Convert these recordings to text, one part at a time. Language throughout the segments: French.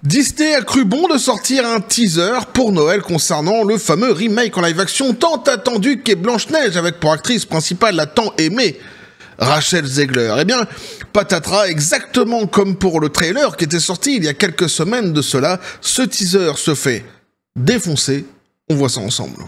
Disney a cru bon de sortir un teaser pour Noël concernant le fameux remake en live action tant attendu qu'est Blanche-Neige, avec pour actrice principale la tant aimée Rachel Zegler. Eh bien, patatras, exactement comme pour le trailer qui était sorti il y a quelques semaines de cela, ce teaser se fait défoncer. On voit ça ensemble.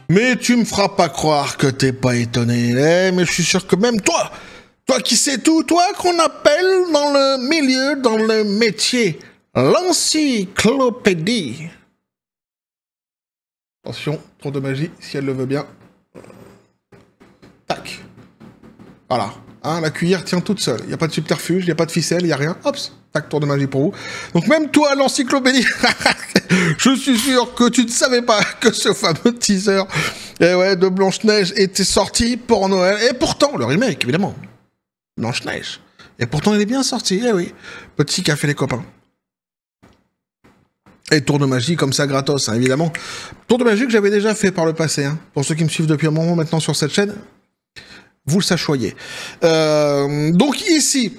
Mais tu me feras pas croire que t'es pas étonné. Eh, mais je suis sûr que même toi qui sais tout, toi qu'on appelle dans le milieu, dans le métier, l'encyclopédie. Attention, tour de magie, si elle le veut bien. Tac. Voilà. Hein, la cuillère tient toute seule. Il n'y a pas de subterfuge, il n'y a pas de ficelle, il n'y a rien. Hop, tac, tour de magie pour vous. Donc même toi, l'encyclopédie, je suis sûr que tu ne savais pas que ce fameux teaser de Blanche-Neige était sorti pour Noël. Et pourtant, le remake, évidemment. Blanche-Neige. Et pourtant, il est bien sorti, eh oui. Petit café les copains. Et tour de magie comme ça, gratos, hein, évidemment. Tour de magie que j'avais déjà fait par le passé. Hein. Pour ceux qui me suivent depuis un moment maintenant sur cette chaîne, vous le sachoyez. Donc ici,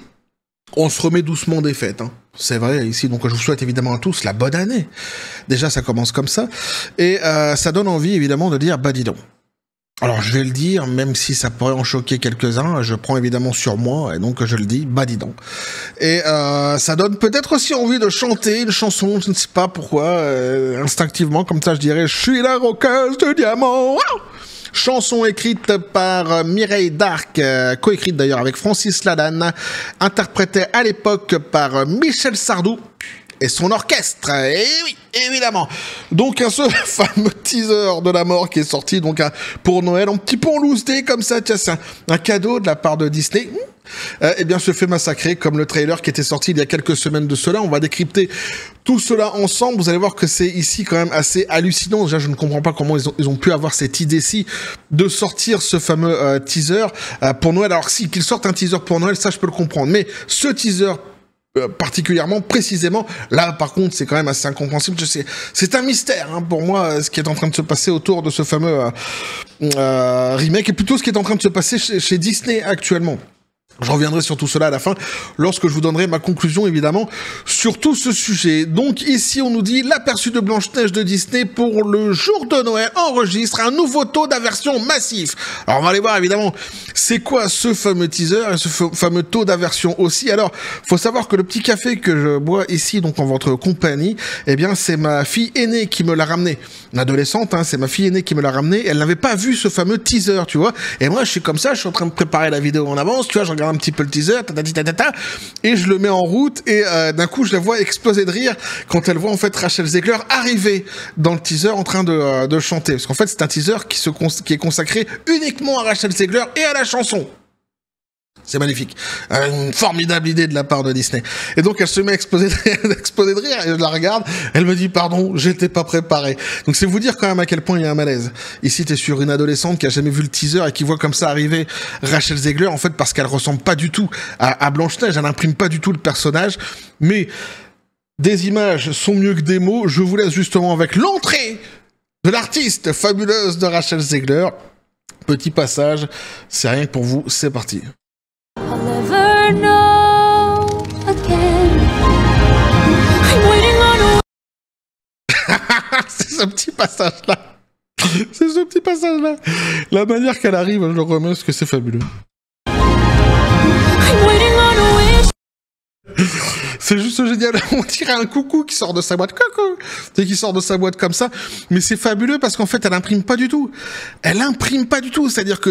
on se remet doucement des fêtes. Hein. C'est vrai, ici. Donc je vous souhaite évidemment à tous la bonne année. Déjà, ça commence comme ça. Et ça donne envie, évidemment, de dire, bah dis donc. Alors, je vais le dire, même si ça pourrait en choquer quelques-uns, je prends évidemment sur moi, et donc je le dis, bah dis donc. Et ça donne peut-être aussi envie de chanter une chanson, je ne sais pas pourquoi, instinctivement, comme ça je dirais, je suis la roqueuse de diamant. Chanson écrite par Mireille Darc, coécrite d'ailleurs avec Francis Lalanne, interprétée à l'époque par Michel Sardou et son orchestre. Et oui, évidemment. Donc ce fameux teaser de la mort qui est sorti donc pour Noël, un petit peu en loose day comme ça, tiens, c'est un cadeau de la part de Disney. Eh bien, se fait massacrer comme le trailer qui était sorti il y a quelques semaines de cela. On va décrypter tout cela ensemble. Vous allez voir que c'est ici quand même assez hallucinant. Déjà, je ne comprends pas comment ils ont pu avoir cette idée-ci de sortir ce fameux teaser pour Noël. Alors, si qu'ils sortent un teaser pour Noël, ça je peux le comprendre. Mais ce teaser particulièrement, précisément, là par contre c'est quand même assez incompréhensible. C'est un mystère hein, pour moi ce qui est en train de se passer autour de ce fameux remake et plutôt ce qui est en train de se passer chez Disney actuellement. Je reviendrai sur tout cela à la fin, lorsque je vous donnerai ma conclusion, évidemment, sur tout ce sujet. Donc, ici, on nous dit, l'aperçu de Blanche-Neige de Disney pour le jour de Noël enregistre un nouveau taux d'aversion massif. Alors, on va aller voir, évidemment, c'est quoi ce fameux teaser et ce fameux taux d'aversion aussi. Alors, faut savoir que le petit café que je bois ici, donc en votre compagnie, eh bien, c'est ma fille aînée qui me l'a ramené. Une adolescente, hein, c'est ma fille aînée qui me l'a ramené. Elle n'avait pas vu ce fameux teaser, tu vois. Et moi, je suis comme ça, je suis en train de préparer la vidéo en avance, tu vois, je regarde un petit peu le teaser, et je le mets en route, et d'un coup, je la vois exploser de rire quand elle voit en fait Rachel Zegler arriver dans le teaser en train de chanter. Parce qu'en fait, c'est un teaser qui est consacré uniquement à Rachel Zegler et à la chanson. C'est magnifique. Une formidable idée de la part de Disney. Et donc, elle se met à exploser de rire, et je la regarde, elle me dit, pardon, j'étais pas préparé. Donc, c'est vous dire quand même à quel point il y a un malaise. Ici, t'es sur une adolescente qui a jamais vu le teaser et qui voit comme ça arriver Rachel Zegler, en fait, parce qu'elle ressemble pas du tout à Blanche-Neige, elle n'imprime pas du tout le personnage, mais des images sont mieux que des mots. Je vous laisse justement avec l'entrée de l'artiste fabuleuse de Rachel Zegler. Petit passage, c'est rien que pour vous, c'est parti. C'est ce petit passage-là. C'est ce petit passage-là. La manière qu'elle arrive, je le remets parce que c'est fabuleux. C'est juste génial. On dirait un coucou qui sort de sa boîte. Coucou. C'est qui sort de sa boîte comme ça. Mais c'est fabuleux parce qu'en fait, elle imprime pas du tout. Elle imprime pas du tout. C'est-à-dire que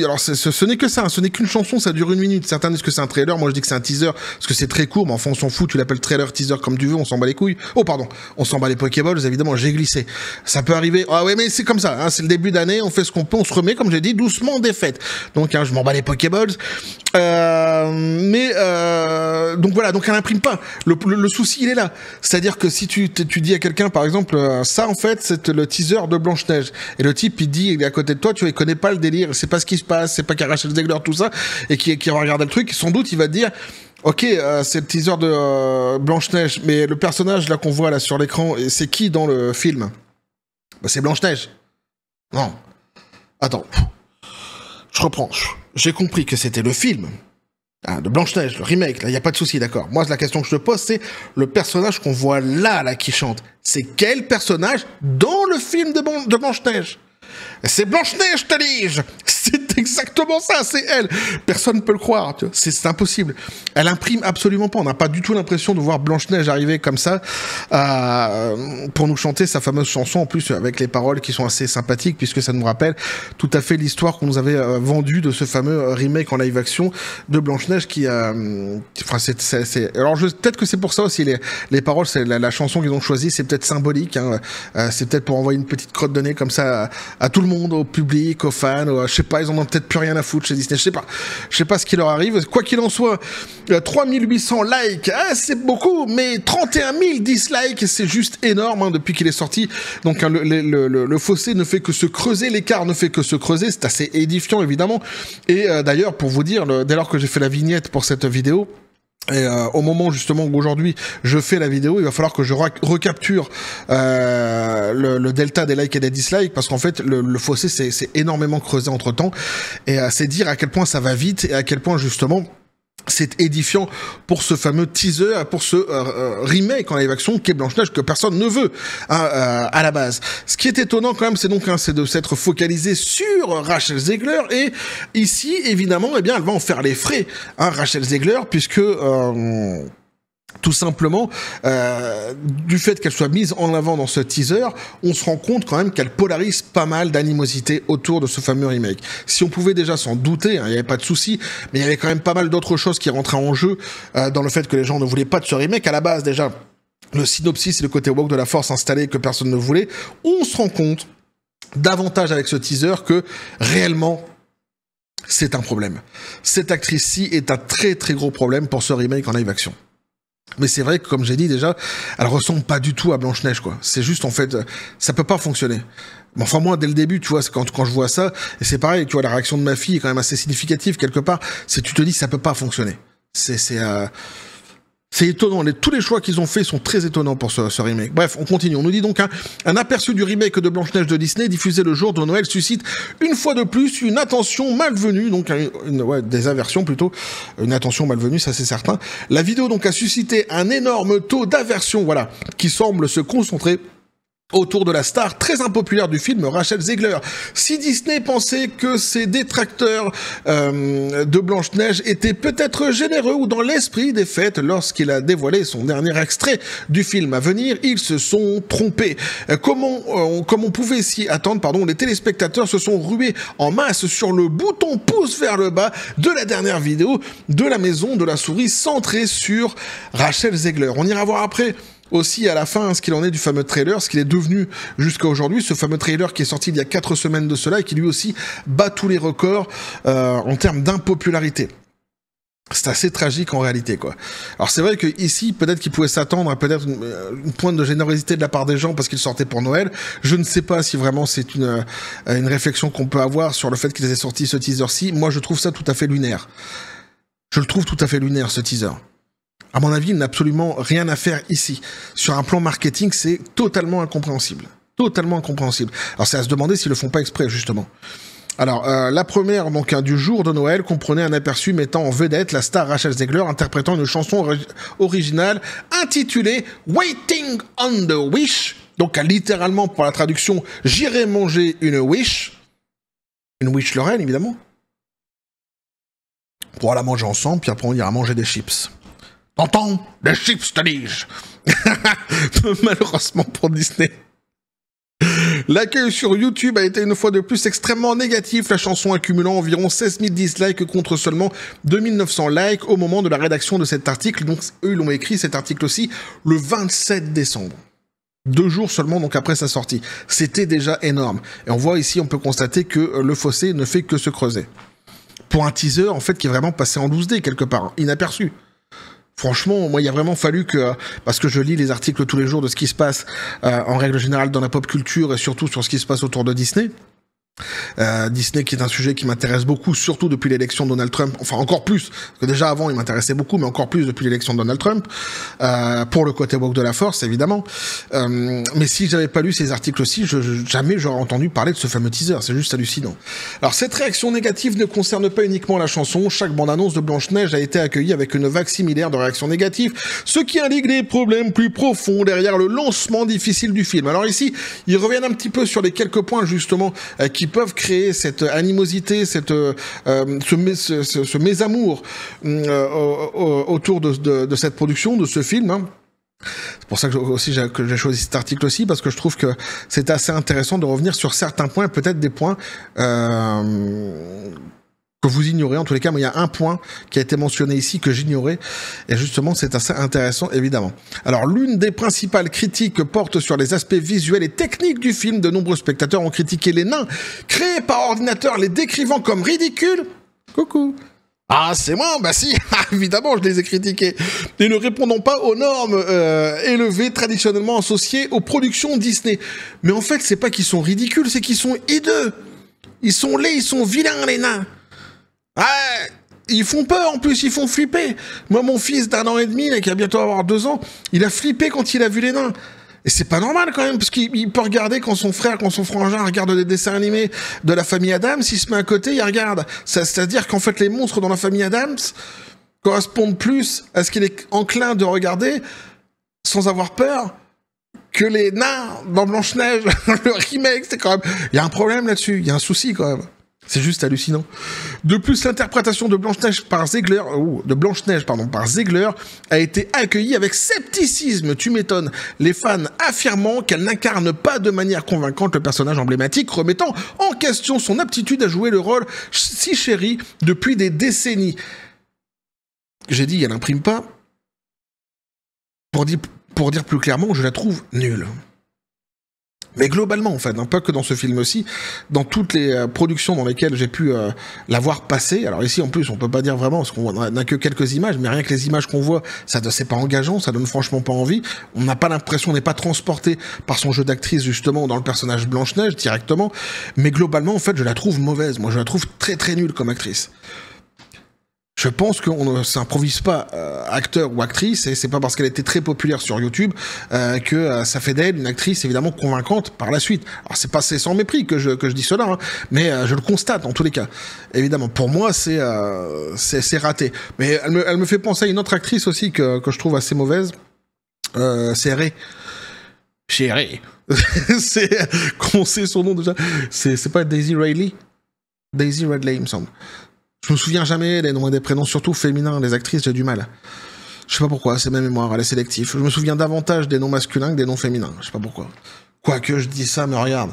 alors ce n'est que ça, hein. Ce n'est qu'une chanson, ça dure 1 minute. Certains disent que c'est un trailer, moi je dis que c'est un teaser, parce que c'est très court, mais enfin on s'en fout, tu l'appelles trailer, teaser comme tu veux, on s'en bat les couilles. Oh pardon, on s'en bat les Pokéballs, évidemment, j'ai glissé. Ça peut arriver, ah ouais mais c'est comme ça, hein. C'est le début d'année, on fait ce qu'on peut, on se remet, comme j'ai dit, doucement des fêtes. Donc hein, je m'en bats les Pokéballs. Donc voilà, donc elle imprime pas. Le souci il est là. C'est-à-dire que si tu dis à quelqu'un, par exemple, ça en fait c'est le teaser de Blanche-Neige, et le type il dit, il est à côté de toi, tu vois, il connaît pas le délire, c'est pas ce qui se passe, c'est pas qu'il y a Rachel Zegler, tout ça, et qui va regarder le truc, sans doute il va te dire, ok, c'est le teaser de Blanche-Neige, mais le personnage là qu'on voit là sur l'écran, c'est qui dans le film? Bah, c'est Blanche-Neige. Non. Attends. Je reprends. J'ai compris que c'était le film de Blanche-Neige, le remake, là, il n'y a pas de souci, d'accord. Moi, la question que je te pose, c'est le personnage qu'on voit là, qui chante. C'est quel personnage dans le film de Blanche-Neige? C'est Blanche-Neige, te dis-je. C'est exactement ça, c'est elle. Personne ne peut le croire, c'est impossible. Elle imprime absolument pas. On n'a pas du tout l'impression de voir Blanche-Neige arriver comme ça pour nous chanter sa fameuse chanson, en plus avec les paroles qui sont assez sympathiques, puisque ça nous rappelle tout à fait l'histoire qu'on nous avait vendue de ce fameux remake en live action de Blanche-Neige qui enfin, alors peut-être que c'est pour ça aussi, les paroles, c'est la chanson qu'ils ont choisie, c'est peut-être symbolique, hein. C'est peut-être pour envoyer une petite crotte de nez comme ça à tout le monde, au public, aux fans, je sais pas, ils en ont peut-être plus rien à foutre chez Disney, je sais pas ce qui leur arrive. Quoi qu'il en soit, 3800 likes, c'est beaucoup, mais 31 000 dislikes, c'est juste énorme, hein, depuis qu'il est sorti. Donc hein, le fossé ne fait que se creuser, l'écart ne fait que se creuser, c'est assez édifiant évidemment. Et d'ailleurs, pour vous dire, dès lors que j'ai fait la vignette pour cette vidéo, et au moment justement où aujourd'hui je fais la vidéo, il va falloir que je recapture le delta des likes et des dislikes, parce qu'en fait le fossé c'est énormément creusé entre temps, et c'est dire à quel point ça va vite et à quel point justement c'est édifiant pour ce fameux teaser, pour ce remake en live action qu'est Blanche-Neige, que personne ne veut à la base. Ce qui est étonnant quand même, c'est donc c'est de s'être focalisé sur Rachel Zegler, et ici évidemment, eh bien, elle va en faire les frais, hein, Rachel Zegler, puisque tout simplement, du fait qu'elle soit mise en avant dans ce teaser, on se rend compte quand même qu'elle polarise pas mal d'animosité autour de ce fameux remake. Si on pouvait déjà s'en douter, hein, il n'y avait pas de souci, mais il y avait quand même pas mal d'autres choses qui rentraient en jeu dans le fait que les gens ne voulaient pas de ce remake. À la base, déjà, le synopsis et le côté woke de la force installé que personne ne voulait. On se rend compte davantage avec ce teaser que réellement, c'est un problème. Cette actrice-ci est un très très gros problème pour ce remake en live action. Mais c'est vrai que, comme j'ai dit déjà, elle ressemble pas du tout à Blanche-Neige, quoi. C'est juste, en fait, ça peut pas fonctionner. Mais enfin, moi, dès le début, tu vois, quand je vois ça, et c'est pareil, tu vois, la réaction de ma fille est quand même assez significative, quelque part, c'est tu te dis, ça peut pas fonctionner. C'est étonnant, tous les choix qu'ils ont faits sont très étonnants pour ce remake. Bref, on continue. On nous dit donc un aperçu du remake de Blanche-Neige de Disney diffusé le jour de Noël suscite une fois de plus une attention malvenue, donc des aversions plutôt, une attention malvenue, ça c'est certain. La vidéo donc a suscité un énorme taux d'aversion, voilà, qui semble se concentrer autour de la star très impopulaire du film, Rachel Zegler. Si Disney pensait que ses détracteurs de Blanche-Neige étaient peut-être généreux ou dans l'esprit des fêtes lorsqu'il a dévoilé son dernier extrait du film à venir, ils se sont trompés. Comme on pouvait s'y attendre, pardon, les téléspectateurs se sont rués en masse sur le bouton pouce vers le bas de la dernière vidéo de la maison de la souris centrée sur Rachel Zegler. On ira voir après aussi à la fin ce qu'il en est du fameux trailer, ce qu'il est devenu jusqu'à aujourd'hui, ce fameux trailer qui est sorti il y a 4 semaines de cela et qui lui aussi bat tous les records en termes d'impopularité. C'est assez tragique en réalité, quoi. Alors c'est vrai que ici, peut-être qu'il pouvait s'attendre à peut-être une pointe de générosité de la part des gens parce qu'ils sortaient pour Noël. Je ne sais pas si vraiment c'est une réflexion qu'on peut avoir sur le fait qu'ils aient sorti ce teaser-ci. Moi, je trouve ça tout à fait lunaire. Je le trouve tout à fait lunaire, ce teaser. À mon avis, il n'a absolument rien à faire ici. Sur un plan marketing, c'est totalement incompréhensible. Totalement incompréhensible. Alors c'est à se demander s'ils le font pas exprès, justement. Alors, la première donc du jour de Noël comprenait un aperçu mettant en vedette la star Rachel Zegler interprétant une chanson originale intitulée « Waiting on the Wish ». Donc littéralement, pour la traduction, « J'irai manger une wish ». Une wish Lorraine, évidemment. On pourra la manger ensemble, puis après on ira manger des chips. T'entends? Des chips, te dis-je. Malheureusement pour Disney. L'accueil sur YouTube a été une fois de plus extrêmement négatif, la chanson accumulant environ 16 000 dislikes contre seulement 2 900 likes au moment de la rédaction de cet article. Donc eux, ils l'ont écrit, cet article aussi, le 27 décembre. 2 jours seulement donc après sa sortie. C'était déjà énorme. Et on voit ici, on peut constater que le fossé ne fait que se creuser. Pour un teaser, en fait, qui est vraiment passé en 12D quelque part, inaperçu. Franchement, moi, il a vraiment fallu que, parce que je lis les articles tous les jours de ce qui se passe en règle générale dans la pop culture et surtout sur ce qui se passe autour de Disney, Disney qui est un sujet qui m'intéresse beaucoup, surtout depuis l'élection de Donald Trump, enfin encore plus, parce que déjà avant il m'intéressait beaucoup, mais encore plus depuis l'élection de Donald Trump, pour le côté woke de la force évidemment. Mais si j'avais pas lu ces articles aussi, jamais j'aurais entendu parler de ce fameux teaser, c'est juste hallucinant. Alors cette réaction négative ne concerne pas uniquement la chanson, chaque bande-annonce de Blanche-Neige a été accueillie avec une vague similaire de réactions négatives, ce qui indique des problèmes plus profonds derrière le lancement difficile du film. Alors ici, ils reviennent un petit peu sur les quelques points justement qui peuvent créer cette animosité, ce mésamour autour de cette production, de ce film. Hein. C'est pour ça que j'ai choisi cet article aussi, parce que je trouve que c'est assez intéressant de revenir sur certains points, peut-être des points que vous ignorez, en tous les cas, mais il y a un point qui a été mentionné ici que j'ignorais, et justement c'est assez intéressant évidemment. Alors l'une des principales critiques porte sur les aspects visuels et techniques du film. De nombreux spectateurs ont critiqué les nains créés par ordinateur, les décrivant comme ridicules. Coucou. Ah, c'est moi? Bah si, évidemment, je les ai critiqués. Et ne répondant pas aux normes élevées traditionnellement associées aux productions Disney. Mais en fait, c'est pas qu'ils sont ridicules, c'est qu'ils sont hideux. Ils sont laids, ils sont vilains, les nains. Ah, ils font peur en plus, ils font flipper. Moi, mon fils d'1 an et demi, là, qui va bientôt avoir 2 ans, il a flippé quand il a vu les nains. Et c'est pas normal quand même, parce qu'il peut regarder quand son frère, quand son frangin regarde des dessins animés de la famille Addams, s'il se met à côté, il regarde. C'est-à-dire qu'en fait, les monstres dans la famille Addams correspondent plus à ce qu'il est enclin de regarder sans avoir peur que les nains dans Blanche-Neige. Le remake, c'est quand même... Il y a un problème là-dessus, il y a un souci quand même. C'est juste hallucinant. De plus, l'interprétation de Blanche-Neige par Ziegler, par Ziegler a été accueillie avec scepticisme. Tu m'étonnes. Les fans affirmant qu'elle n'incarne pas de manière convaincante le personnage emblématique, remettant en question son aptitude à jouer le rôle si chéri depuis des décennies. J'ai dit, elle n'imprime pas. Pour dire plus clairement, je la trouve nulle. Mais globalement, en fait, hein, pas que dans ce film aussi, dans toutes les productions dans lesquelles j'ai pu la voir passer. Alors ici, en plus, on peut pas dire vraiment, parce qu'on n'a que quelques images, mais rien que les images qu'on voit, c'est pas engageant, ça donne franchement pas envie. On n'a pas l'impression, on n'est pas transporté par son jeu d'actrice, justement, dans le personnage Blanche-Neige, directement. Mais globalement, en fait, je la trouve mauvaise. Moi, je la trouve très très nulle comme actrice. Je pense qu'on ne s'improvise pas acteur ou actrice, et c'est pas parce qu'elle était très populaire sur YouTube que ça fait d'elle une actrice évidemment convaincante par la suite. Alors c'est sans mépris que je dis cela, hein, mais je le constate en tous les cas. Évidemment, pour moi c'est raté. Mais elle me fait penser à une autre actrice aussi que je trouve assez mauvaise. C'est Ray. Chez Ray. Qu'on sait son nom déjà. C'est pas Daisy Ridley? Daisy Ridley, il me semble. Je me souviens jamais des noms et des prénoms, surtout féminins, des actrices, j'ai du mal. Je sais pas pourquoi, c'est ma mémoire, elle est sélective. Je me souviens davantage des noms masculins que des noms féminins, je sais pas pourquoi. Quoique je dis ça, mais regarde.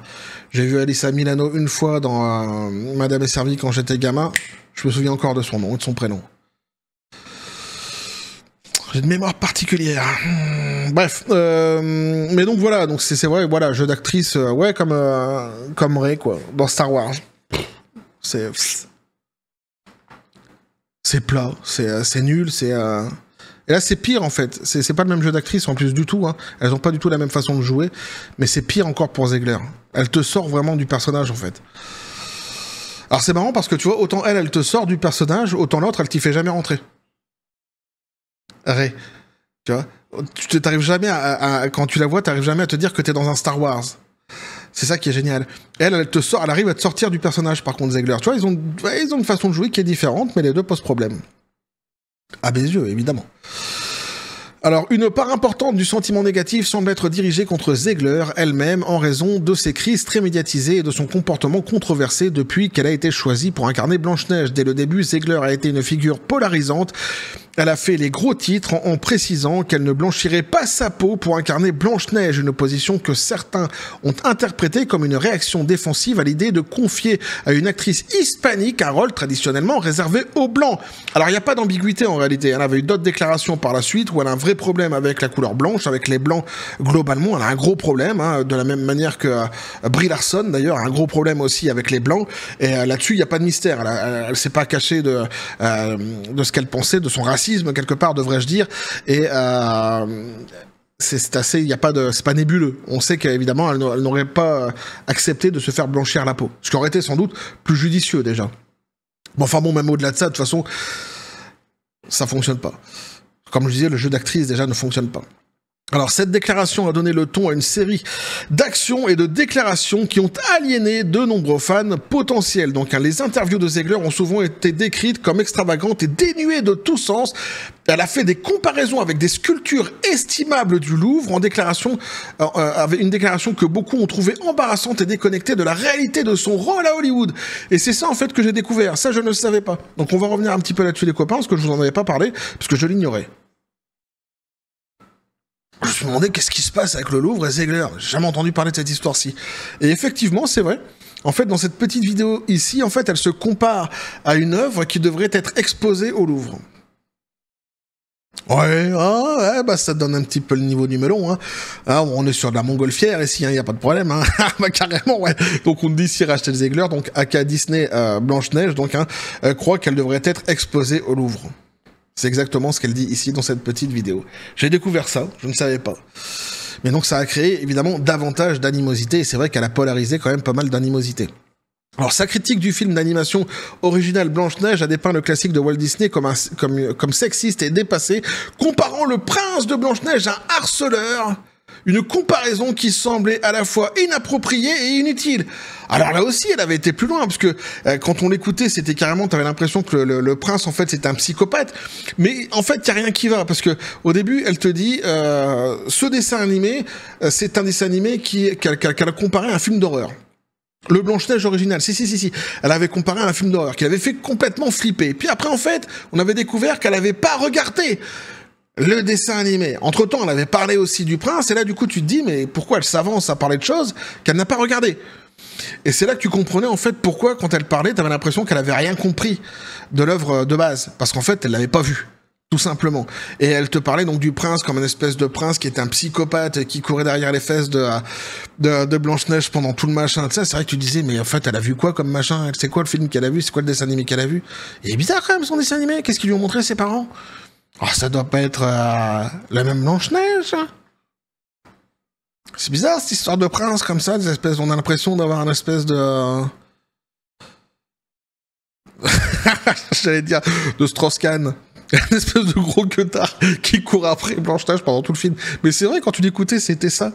J'ai vu Alyssa Milano une fois dans Madame est servie quand j'étais gamin, je me souviens encore de son nom et de son prénom. J'ai une mémoire particulière. Bref, mais donc voilà, donc c'est vrai, voilà, jeu d'actrice, ouais, comme Rey, quoi, dans Star Wars. C'est plat, c'est nul, Et là, c'est pire, en fait. C'est pas le même jeu d'actrice, en plus, du tout. Hein. Elles ont pas du tout la même façon de jouer. Mais c'est pire encore pour Ziegler. Elle te sort vraiment du personnage, en fait. Alors, c'est marrant parce que, tu vois, autant elle te sort du personnage, autant l'autre, elle t'y fait jamais rentrer. Ray. Tu vois, t'arrives jamais quand tu la vois, t'arrives jamais à te dire que t'es dans un Star Wars. C'est ça qui est génial. Elle arrive à te sortir du personnage, par contre, Ziegler. Tu vois, ils ont une façon de jouer qui est différente, mais les deux posent problème. À mes yeux, évidemment. Alors, une part importante du sentiment négatif semble être dirigée contre Ziegler elle-même en raison de ses crises très médiatisées et de son comportement controversé depuis qu'elle a été choisie pour incarner Blanche-Neige. Dès le début, Ziegler a été une figure polarisante. Elle a fait les gros titres en précisant qu'elle ne blanchirait pas sa peau pour incarner Blanche-Neige, une position que certains ont interprétée comme une réaction défensive à l'idée de confier à une actrice hispanique un rôle traditionnellement réservé aux Blancs. Alors il n'y a pas d'ambiguïté en réalité, elle avait eu d'autres déclarations par la suite où elle a un vrai problème avec la couleur blanche, avec les Blancs globalement, elle a un gros problème, hein, de la même manière que Brie Larson d'ailleurs a un gros problème aussi avec les Blancs, et là-dessus il n'y a pas de mystère, elle s'est pas cachée de ce qu'elle pensait, de son racisme quelque part devrais-je dire, et c'est assez, il y a pas de, c'est pas nébuleux. On sait qu'évidemment, elle n'aurait pas accepté de se faire blanchir la peau, ce qui aurait été sans doute plus judicieux déjà. Bon, enfin bon, même au-delà de ça, de toute façon, ça fonctionne pas. Comme je disais, le jeu d'actrice déjà ne fonctionne pas. Alors, cette déclaration a donné le ton à une série d'actions et de déclarations qui ont aliéné de nombreux fans potentiels. Donc, les interviews de Ziegler ont souvent été décrites comme extravagantes et dénuées de tout sens. Elle a fait des comparaisons avec des sculptures estimables du Louvre en déclaration, avec une déclaration que beaucoup ont trouvée embarrassante et déconnectée de la réalité de son rôle à Hollywood. Et c'est ça, en fait, que j'ai découvert. Ça, je ne le savais pas. Donc, on va revenir un petit peu là-dessus, les copains, parce que je vous en avais pas parlé, parce que je l'ignorais. Je me suis demandé qu'est-ce qui se passe avec le Louvre et Ziegler. J'ai jamais entendu parler de cette histoire-ci. Et effectivement, c'est vrai. En fait, dans cette petite vidéo ici, en fait, elle se compare à une œuvre qui devrait être exposée au Louvre. Ouais, bah ça donne un petit peu le niveau du melon. Hein. Ah, on est sur de la montgolfière ici, il n'y a pas de problème. Hein. Bah carrément, ouais. Donc on dit ici Rachel Ziegler, donc aka Disney Blanche-Neige, donc croit qu'elle devrait être exposée au Louvre. C'est exactement ce qu'elle dit ici dans cette petite vidéo. J'ai découvert ça, je ne savais pas. Mais donc ça a créé évidemment davantage d'animosité, et c'est vrai qu'elle a polarisé quand même pas mal d'animosité. Alors sa critique du film d'animation original Blanche-Neige a dépeint le classique de Walt Disney comme sexiste et dépassé, comparant le prince de Blanche-Neige à un harceleur. Une comparaison qui semblait à la fois inappropriée et inutile. Alors là aussi, elle avait été plus loin, parce que quand on l'écoutait, c'était carrément, t'avais l'impression que le prince, en fait, c'était un psychopathe. Mais en fait, y a rien qui va, parce que au début, elle te dit, ce dessin animé, c'est un dessin animé qu'elle a comparé à un film d'horreur. Le Blanche-Neige original, si. Elle avait comparé à un film d'horreur, qui l'avait fait complètement flipper. Puis après, en fait, on avait découvert qu'elle avait pas regardé le dessin animé. Entre-temps, elle avait parlé aussi du prince, et là, du coup, tu te dis, mais pourquoi elle s'avance à parler de choses qu'elle n'a pas regardées? Et c'est là que tu comprenais, en fait, pourquoi, quand elle parlait, t'avais l'impression qu'elle avait rien compris de l'œuvre de base. Parce qu'en fait, elle l'avait pas vue. Tout simplement. Et elle te parlait donc du prince comme une espèce de prince qui était un psychopathe qui courait derrière les fesses de Blanche-Neige pendant tout le machin. C'est vrai que tu disais, mais en fait, elle a vu quoi comme machin? C'est quoi le film qu'elle a vu? C'est quoi le dessin animé qu'elle a vu? Et bizarre quand même, son dessin animé. Qu'est-ce qu'ils lui ont montré, ses parents? Oh, ça doit pas être la même Blanche-Neige, hein. C'est bizarre, cette histoire de prince comme ça, des espèces, on a l'impression d'avoir une espèce de... J'allais dire, de Strauss-Kahn. Une espèce de gros queutard qui court après Blanche-Neige pendant tout le film. Mais c'est vrai, quand tu l'écoutais, c'était ça.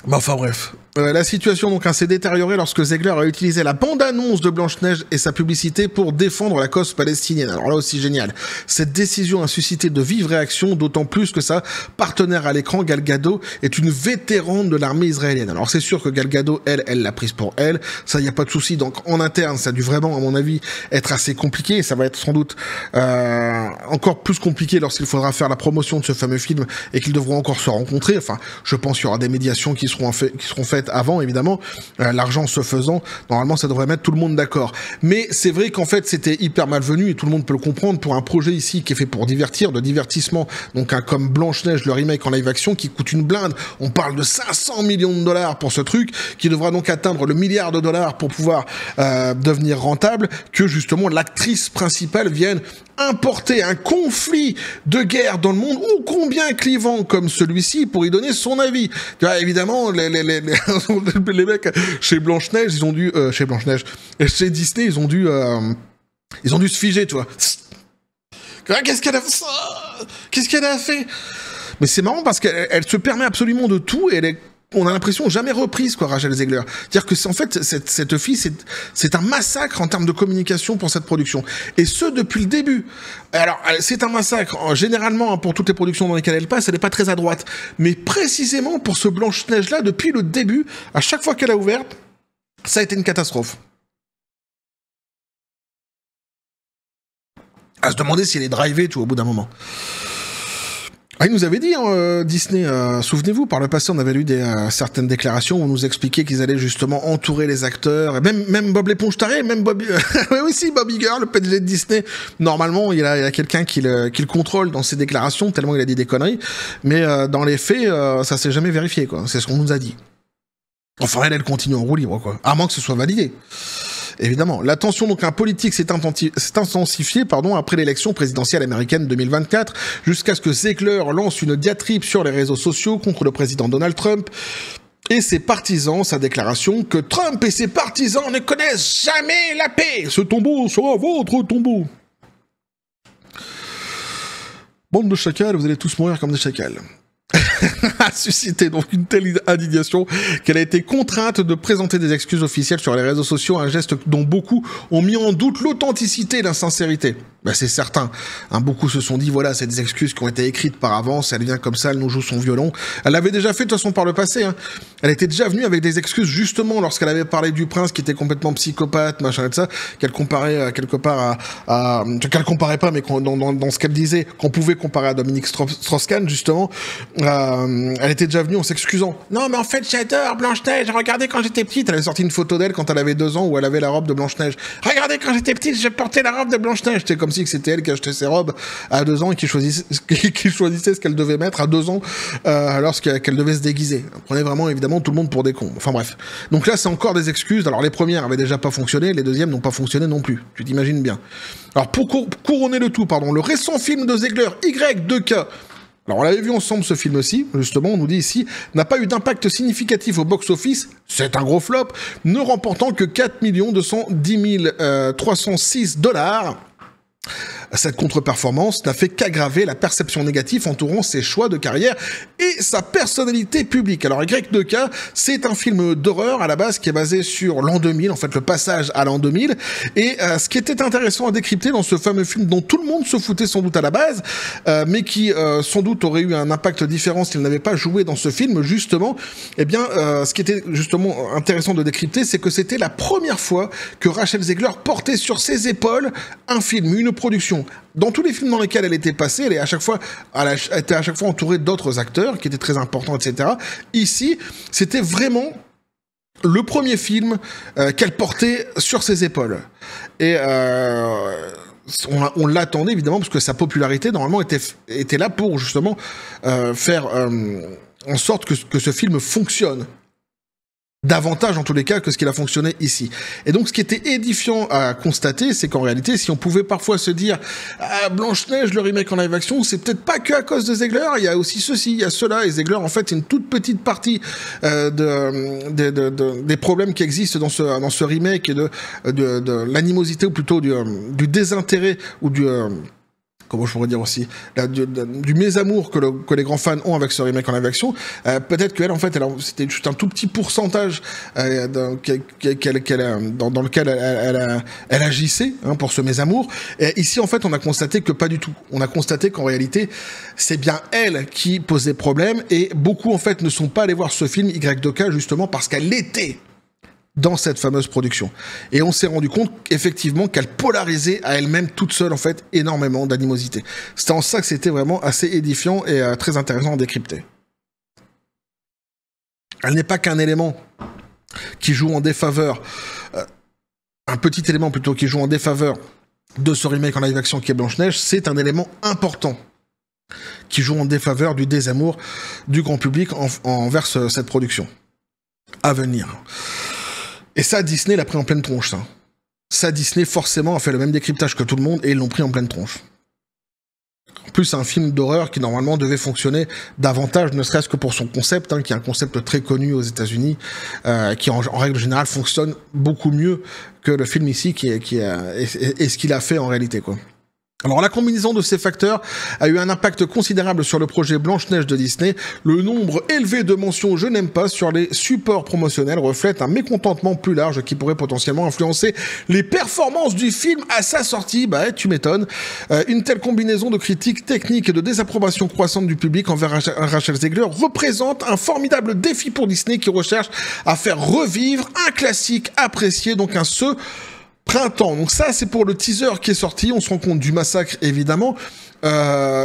Bah, enfin bref. La situation donc s'est détériorée lorsque Ziegler a utilisé la bande-annonce de Blanche-Neige et sa publicité pour défendre la cause palestinienne. Alors là aussi génial. Cette décision a suscité de vives réactions, d'autant plus que sa partenaire à l'écran, Gal Gadot, est une vétérane de l'armée israélienne. Alors c'est sûr que Gal Gadot, elle l'a prise pour elle. Ça, y a pas de souci. Donc en interne, ça a dû vraiment, à mon avis, être assez compliqué. Et ça va être sans doute encore plus compliqué lorsqu'il faudra faire la promotion de ce fameux film et qu'ils devront encore se rencontrer. Enfin, je pense qu'il y aura des médiations qui seront faites avant, évidemment, l'argent se faisant, normalement ça devrait mettre tout le monde d'accord. Mais c'est vrai qu'en fait c'était hyper malvenu, et tout le monde peut le comprendre, pour un projet ici qui est fait pour divertir, de divertissement, donc comme Blanche-Neige, le remake en live action, qui coûte une blinde. On parle de 500 millions de dollars pour ce truc, qui devra donc atteindre le milliard de dollars pour pouvoir devenir rentable, que justement l'actrice principale vienne importer un conflit de guerre dans le monde ô combien clivant comme celui-ci pour y donner son avis. Tu vois, évidemment, les mecs chez Blanche-Neige, ils ont dû chez Blanche-Neige, chez Disney, ils ont dû se figer, tu vois. Qu'est-ce qu'elle a fait? Mais c'est marrant parce qu'elle se permet absolument de tout, et on a l'impression jamais reprise, quoi, Rachel Ziegler. C'est-à-dire que en fait, cette fille, c'est un massacre en termes de communication pour cette production. Et ce, depuis le début. Alors, c'est un massacre, généralement, pour toutes les productions dans lesquelles elle passe, elle n'est pas très à droite. Mais précisément pour ce Blanche-Neige-là, depuis le début, à chaque fois qu'elle a ouvert, ça a été une catastrophe. À se demander si elle est drivée, tout, au bout d'un moment. Ah, il nous avait dit, Disney, souvenez-vous, par le passé, on avait lu certaines déclarations où on nous expliquait qu'ils allaient justement entourer les acteurs, et même Bob l'éponge taré, même Bob... oui, si, Bob Iger, le PDG de Disney, normalement, il y a quelqu'un qui le contrôle dans ses déclarations, tellement il a dit des conneries, mais dans les faits, ça s'est jamais vérifié, quoi. C'est ce qu'on nous a dit. Enfin, elle continue en roue libre, quoi. À moins que ce soit validé. Évidemment, la tension donc politique s'est intensifiée après l'élection présidentielle américaine 2024, jusqu'à ce que Ziegler lance une diatribe sur les réseaux sociaux contre le président Donald Trump et ses partisans, sa déclaration que Trump et ses partisans ne connaissent jamais la paix. Ce tombeau sera votre tombeau. Bande de chacals, vous allez tous mourir comme des chacals. A suscité donc une telle indignation qu'elle a été contrainte de présenter des excuses officielles sur les réseaux sociaux, un geste dont beaucoup ont mis en doute l'authenticité et la sincérité. Ben c'est certain, hein, beaucoup se sont dit, voilà, c'est des excuses qui ont été écrites par avance, elle vient comme ça, elle nous joue son violon. Elle l'avait déjà fait de toute façon par le passé, hein. Elle était déjà venue avec des excuses justement lorsqu'elle avait parlé du prince qui était complètement psychopathe, machin et ça, qu'elle comparait quelque part qu'elle comparait pas, mais dans ce qu'elle disait, qu'on pouvait comparer à Dominique Strauss-Kahn justement. Elle était déjà venue en s'excusant. Non, mais en fait, j'adore Blanche-Neige. Regardez quand j'étais petite. Elle avait sorti une photo d'elle quand elle avait 2 ans où elle avait la robe de Blanche-Neige. Regardez quand j'étais petite, je portais la robe de Blanche-Neige. C'était comme si c'était elle qui achetait ses robes à 2 ans et qui choisissait ce qu'elle devait mettre à 2 ans lorsqu'elle devait se déguiser. Elle prenait vraiment évidemment tout le monde pour des cons. Enfin bref. Donc là, c'est encore des excuses. Alors les premières avaient déjà pas fonctionné, les deuxièmes n'ont pas fonctionné non plus. Tu t'imagines bien. Alors pour couronner le tout, le récent film de Ziegler, Y2K. Alors on l'avait vu ensemble ce film-ci, justement, on nous dit ici, n'a pas eu d'impact significatif au box-office, c'est un gros flop, ne remportant que 4 210 306 $. Cette contre-performance n'a fait qu'aggraver la perception négative entourant ses choix de carrière et sa personnalité publique. Alors Y2K, c'est un film d'horreur à la base qui est basé sur l'an 2000, en fait le passage à l'an 2000, et ce qui était intéressant à décrypter dans ce fameux film dont tout le monde se foutait sans doute à la base, mais qui sans doute aurait eu un impact différent s'il n'avait pas joué dans ce film, justement, eh bien ce qui était justement intéressant de décrypter, c'est que c'était la première fois que Rachel Zegler portait sur ses épaules un film, une production. Dans tous les films dans lesquels elle était passée, elle était à chaque fois entourée d'autres acteurs qui étaient très importants, etc. Ici, c'était vraiment le premier film qu'elle portait sur ses épaules. Et on l'attendait évidemment parce que sa popularité normalement était là pour justement faire en sorte que ce film fonctionne. Davantage en tous les cas que ce qu'il a fonctionné ici. Et donc ce qui était édifiant à constater, c'est qu'en réalité, si on pouvait parfois se dire Blanche-Neige, le remake en live action, c'est peut-être pas que à cause de Ziegler, il y a aussi ceci, il y a cela, et Ziegler en fait c'est une toute petite partie des problèmes qui existent dans ce remake et de l'animosité ou plutôt du désintérêt ou comment je pourrais dire aussi, du mésamour que les grands fans ont avec ce remake en live action. Peut-être qu'elle, en fait, c'était juste un tout petit pourcentage dans lequel elle agissait pour ce mésamour. Et ici, en fait, on a constaté que pas du tout. On a constaté qu'en réalité, c'est bien elle qui posait problème et beaucoup, en fait, ne sont pas allés voir ce film Y2K justement parce qu'elle était dans cette fameuse production. Et on s'est rendu compte effectivement qu'elle polarisait à elle-même toute seule en fait énormément d'animosité. C'était en ça que c'était vraiment assez édifiant et très intéressant à décrypter. Elle n'est pas qu'un élément qui joue en défaveur, un petit élément plutôt qui joue en défaveur de ce remake en live action qui est Blanche-Neige, c'est un élément important qui joue en défaveur du désamour du grand public envers cette production. À venir. Et ça, Disney l'a pris en pleine tronche, ça. Ça, Disney, forcément, a fait le même décryptage que tout le monde et ils l'ont pris en pleine tronche. En plus, c'est un film d'horreur qui, normalement, devait fonctionner davantage, ne serait-ce que pour son concept, qui est un concept très connu aux États-Unis, qui, en règle générale, fonctionne beaucoup mieux que le film ici, et ce qu'il a fait en réalité, quoi. Alors la combinaison de ces facteurs a eu un impact considérable sur le projet Blanche-Neige de Disney. Le nombre élevé de mentions « Je n'aime pas » sur les supports promotionnels reflète un mécontentement plus large qui pourrait potentiellement influencer les performances du film à sa sortie. Bah tu m'étonnes. Une telle combinaison de critiques techniques et de désapprobation croissante du public envers Rachel Zegler représente un formidable défi pour Disney qui recherche à faire revivre un classique apprécié, donc printemps. Donc ça, c'est pour le teaser qui est sorti. On se rend compte du massacre, évidemment.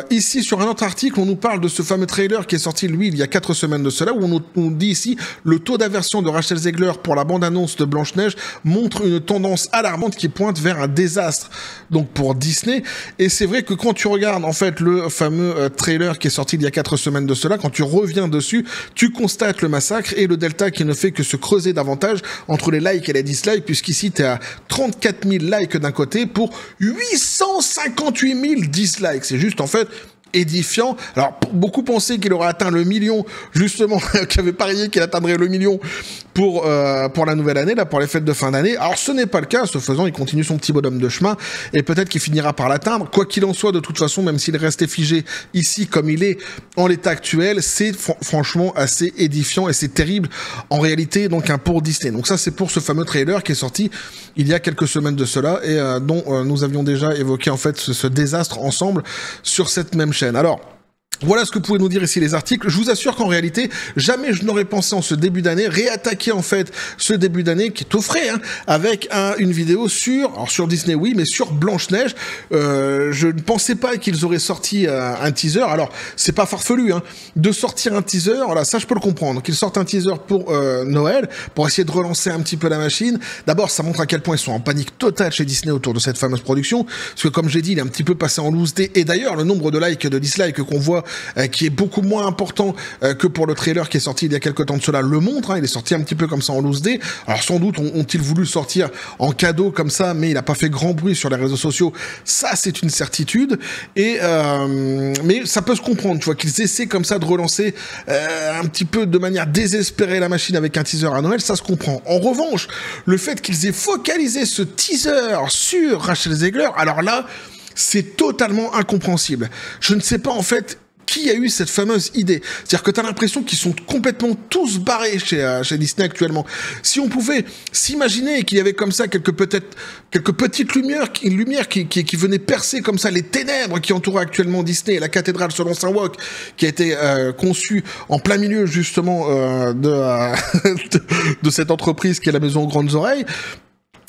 Ici, sur un autre article, on nous parle de ce fameux trailer qui est sorti, lui, il y a 4 semaines de cela, où on nous dit ici, le taux d'aversion de Rachel Zegler pour la bande-annonce de Blanche-Neige montre une tendance alarmante qui pointe vers un désastre, donc pour Disney. Et c'est vrai que quand tu regardes, en fait, le fameux trailer qui est sorti il y a 4 semaines de cela, quand tu reviens dessus, tu constates le massacre et le delta qui ne fait que se creuser davantage entre les likes et les dislikes, puisqu'ici, t'es à 34 000 likes d'un côté pour 858 000 dislikes. C'est juste, en fait, édifiant. Alors, beaucoup pensaient qu'il aurait atteint le million, justement, qui avait parié qu'il atteindrait le million pour la nouvelle année, là, pour les fêtes de fin d'année. Alors, ce n'est pas le cas. Ce faisant, il continue son petit bonhomme de chemin et peut-être qu'il finira par l'atteindre. Quoi qu'il en soit, de toute façon, même s'il restait figé ici comme il est en l'état actuel, c'est franchement assez édifiant et c'est terrible en réalité, donc, pour Disney. Donc ça, c'est pour ce fameux trailer qui est sorti il y a quelques semaines de cela et dont nous avions déjà évoqué, en fait, ce désastre ensemble sur cette même chaîne. Alors, voilà ce que pouvaient nous dire ici les articles. Je vous assure qu'en réalité, jamais je n'aurais pensé en ce début d'année réattaquer en fait ce début d'année qui est au frais, hein, avec une vidéo sur Disney, oui, mais sur Blanche-Neige. Je ne pensais pas qu'ils auraient sorti un teaser. Alors, c'est pas farfelu, hein, de sortir un teaser. Voilà, ça je peux le comprendre. Qu'ils sortent un teaser pour Noël, pour essayer de relancer un petit peu la machine. D'abord, ça montre à quel point ils sont en panique totale chez Disney autour de cette fameuse production, parce que comme j'ai dit, il est un petit peu passé en loose day. Et d'ailleurs, le nombre de likes et de dislikes qu'on voit qui est beaucoup moins important que pour le trailer qui est sorti il y a quelques temps de cela le montre, hein, il est sorti un petit peu comme ça en loose day. Alors sans doute ont-ils voulu sortir en cadeau comme ça, mais il n'a pas fait grand bruit sur les réseaux sociaux, ça c'est une certitude, et mais ça peut se comprendre, tu vois, qu'ils essaient comme ça de relancer un petit peu de manière désespérée la machine avec un teaser à Noël, ça se comprend. En revanche, le fait qu'ils aient focalisé ce teaser sur Rachel Zegler, alors là, c'est totalement incompréhensible. Je ne sais pas en fait qui a eu cette fameuse idée. C'est-à-dire que tu as l'impression qu'ils sont complètement tous barrés chez Disney actuellement. Si on pouvait s'imaginer qu'il y avait comme ça quelques petites lumières qui venaient percer comme ça les ténèbres qui entouraient actuellement Disney, et la cathédrale selon Saint Walk, qui a été conçue en plein milieu justement de cette entreprise qui est la Maison aux Grandes Oreilles,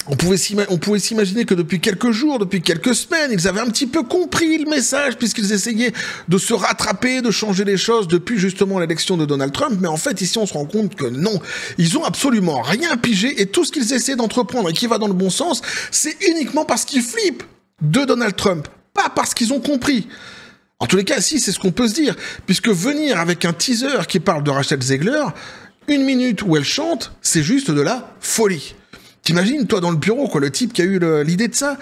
on pouvait s'imaginer que depuis quelques jours, depuis quelques semaines, ils avaient un petit peu compris le message, puisqu'ils essayaient de se rattraper, de changer les choses depuis justement l'élection de Donald Trump. Mais en fait, ici, on se rend compte que non, ils ont absolument rien pigé, et tout ce qu'ils essaient d'entreprendre et qui va dans le bon sens, c'est uniquement parce qu'ils flippent de Donald Trump, pas parce qu'ils ont compris. En tous les cas, si, c'est ce qu'on peut se dire, puisque venir avec un teaser qui parle de Rachel Zegler, 1 minute où elle chante, c'est juste de la folie. T'imagines, toi, dans le bureau, quoi, le type qui a eu l'idée de ça.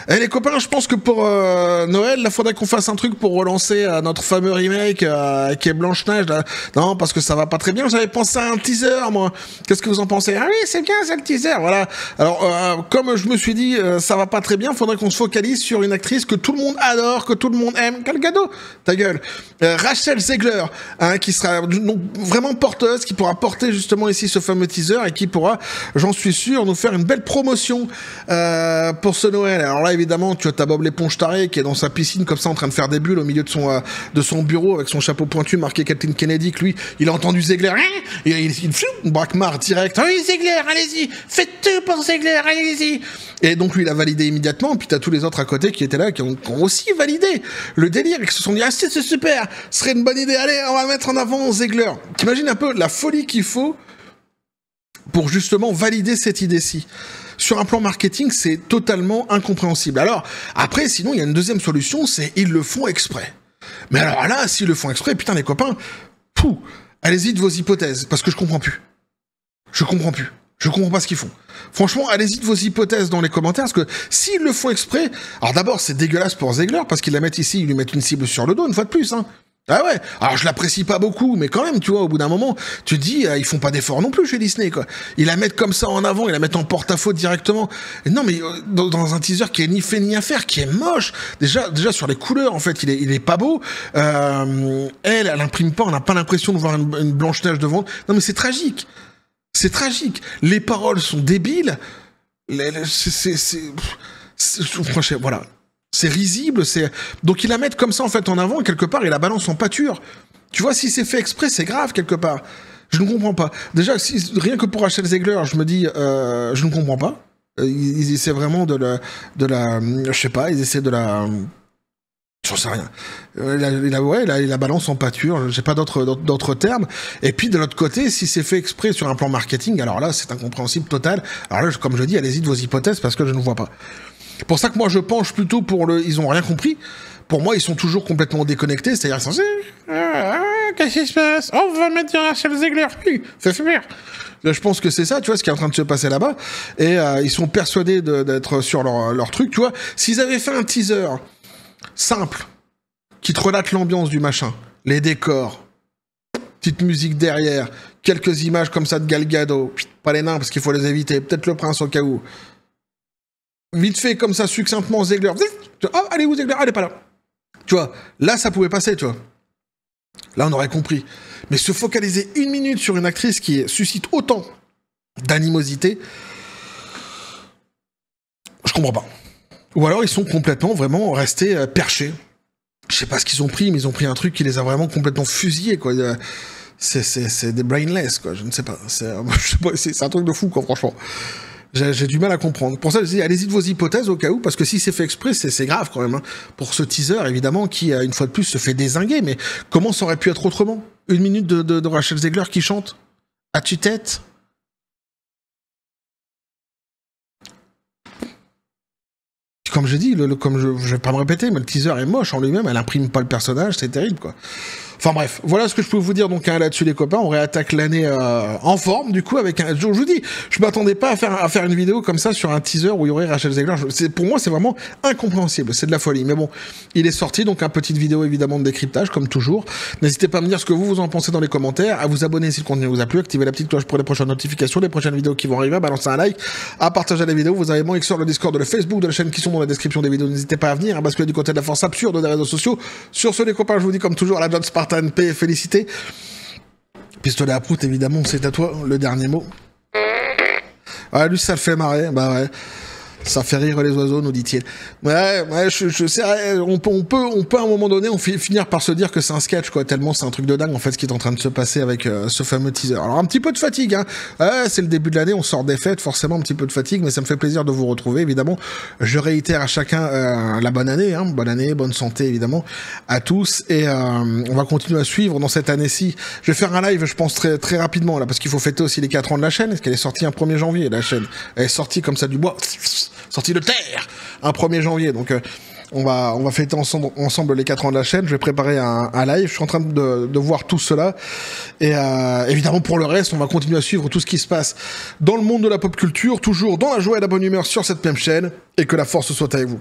Eh, les copains, je pense que pour Noël, là, faudrait qu'on fasse un truc pour relancer notre fameux remake qui est Blanche-Neige. Non, parce que ça va pas très bien. J'avais pensé à un teaser, moi. Qu'est-ce que vous en pensez? Ah oui, c'est bien, c'est le teaser, voilà. Alors, comme je me suis dit, ça va pas très bien, faudrait qu'on se focalise sur une actrice que tout le monde adore, que tout le monde aime. Quel cadeau! Ta gueule. Rachel Zegler, hein, qui sera donc vraiment porteuse, qui pourra porter justement ici ce fameux teaser et qui pourra, j'en suis sûr, nous faire une belle promotion pour ce Noël. Alors là, évidemment, tu as ta Bob l'éponge taré qui est dans sa piscine comme ça en train de faire des bulles au milieu de son bureau avec son chapeau pointu marqué Kathleen Kennedy, que lui, il a entendu Zegler, et il braque-marre direct. Oui, Zegler, allez-y, faites tout pour Zegler, allez-y. Et donc lui, il a validé immédiatement, puis t'as tous les autres à côté qui étaient là, qui ont aussi validé le délire, et qui se sont dit, ah c'est super, ce serait une bonne idée, allez, on va mettre en avant Zegler. T'imagines un peu la folie qu'il faut pour justement valider cette idée-ci. Sur un plan marketing, c'est totalement incompréhensible. Alors, après, sinon, il y a une deuxième solution, c'est ils le font exprès. Mais alors là, s'ils le font exprès, putain, les copains, allez-y de vos hypothèses, parce que je comprends plus. Je comprends pas ce qu'ils font. Franchement, allez-y de vos hypothèses dans les commentaires, parce que s'ils le font exprès, alors d'abord, c'est dégueulasse pour Zegler, parce qu'ils la mettent ici, ils lui mettent une cible sur le dos, une fois de plus, hein. Ah ouais, alors je l'apprécie pas beaucoup, mais quand même, tu vois, au bout d'un moment, tu te dis, ils font pas d'efforts non plus chez Disney, quoi. Ils la mettent comme ça en avant, ils la mettent en porte-à-faux directement. Et non, mais dans un teaser qui est ni fait ni à faire, qui est moche. Déjà sur les couleurs, en fait, il est pas beau. Elle imprime pas, on n'a pas l'impression de voir une Blanche-Neige devant. Non, mais c'est tragique. C'est tragique. Les paroles sont débiles. Franchement, voilà. C'est risible, donc ils la mettent comme ça en fait en avant, et quelque part ils la balancent en pâture. Tu vois, si c'est fait exprès, c'est grave quelque part. Je ne comprends pas. Déjà, rien que pour Rachel Zegler, je me dis, je ne comprends pas. Ils essaient vraiment je sais pas, ils essaient de la... J'en sais rien. Il la balance en pâture, j'ai pas d'autres termes. Et puis de l'autre côté, si c'est fait exprès sur un plan marketing, alors là, c'est incompréhensible total. Alors là, comme je dis, allez-y de vos hypothèses parce que je ne vois pas. Pour ça que moi, je penche plutôt pour ils ont rien compris. Pour moi, ils sont toujours complètement déconnectés, c'est-à-dire censés... qu'est-ce qui se passe? Oh, on va mettre Rachel Zegler. Fais faire. Je pense que c'est ça, tu vois, ce qui est en train de se passer là-bas. Et ils sont persuadés d'être sur leur truc, tu vois. S'ils avaient fait un teaser simple, qui te relate l'ambiance du machin, les décors, petite musique derrière, quelques images comme ça de Gal Gadot, pas les nains parce qu'il faut les éviter, peut-être le prince au cas où. Vite fait comme ça, succinctement, Zegler. Oh, allez où Zegler? Elle est pas là. Tu vois, là ça pouvait passer, tu vois. Là on aurait compris. Mais se focaliser 1 minute sur une actrice qui suscite autant d'animosité, je comprends pas. Ou alors ils sont complètement, vraiment restés perchés. Je sais pas ce qu'ils ont pris, mais ils ont pris un truc qui les a vraiment complètement fusillés, quoi. C'est des brainless, quoi. Je ne sais pas. C'est un truc de fou, quoi, franchement. J'ai du mal à comprendre. Pour ça, je dis, allez-y de vos hypothèses au cas où, parce que si c'est fait exprès, c'est grave quand même. Hein. Pour ce teaser, évidemment, qui, une fois de plus, se fait dézinguer. Mais comment ça aurait pu être autrement? 1 minute de Rachel Zegler qui chante à tue-tête. Comme j'ai dit, je vais pas me répéter, mais le teaser est moche en lui-même, elle imprime pas le personnage, c'est terrible, quoi. Enfin bref, voilà ce que je peux vous dire donc hein, là-dessus les copains, on réattaque l'année en forme du coup avec un... Je vous dis, je m'attendais pas à faire une vidéo comme ça sur un teaser où il y aurait Rachel Zegler. Pour moi c'est vraiment incompréhensible, c'est de la folie. Mais bon, il est sorti donc une petite vidéo évidemment de décryptage comme toujours. N'hésitez pas à me dire ce que vous en pensez dans les commentaires, à vous abonner si le contenu vous a plu, activer la petite cloche pour les prochaines notifications, les prochaines vidéos qui vont arriver, à balancer un like, à partager la vidéo. Vous avez mon Xor, le Discord, le Facebook de la chaîne qui sont dans la description des vidéos. N'hésitez pas à venir, à basculer du côté de la force absurde des réseaux sociaux. Sur ce les copains, je vous dis comme toujours à la John Spartan, paix et félicité. Pistolet à prout, évidemment, c'est à toi le dernier mot. Ouais, lui, ça le fait marrer, bah ouais. Ça fait rire les oiseaux, nous dit-il. Ouais, je sais, on peut à un moment donné, finir par se dire que c'est un sketch, quoi, tellement c'est un truc de dingue, en fait, ce qui est en train de se passer avec ce fameux teaser. Alors, un petit peu de fatigue, hein. Ouais, c'est le début de l'année, on sort des fêtes, forcément, un petit peu de fatigue, mais ça me fait plaisir de vous retrouver, évidemment. Je réitère à chacun la bonne année, hein. Bonne année, bonne santé, évidemment, à tous. Et on va continuer à suivre dans cette année-ci. Je vais faire un live, je pense, très, très rapidement, là, parce qu'il faut fêter aussi les 4 ans de la chaîne, parce qu'elle est sortie un 1er janvier, la chaîne. Elle est sortie comme ça du bois. Sortie de terre un 1er janvier, donc on va fêter ensemble les 4 ans de la chaîne. Je vais préparer un live, je suis en train de voir tout cela, et évidemment pour le reste on va continuer à suivre tout ce qui se passe dans le monde de la pop culture, toujours dans la joie et la bonne humeur sur cette même chaîne, et que la force soit avec vous.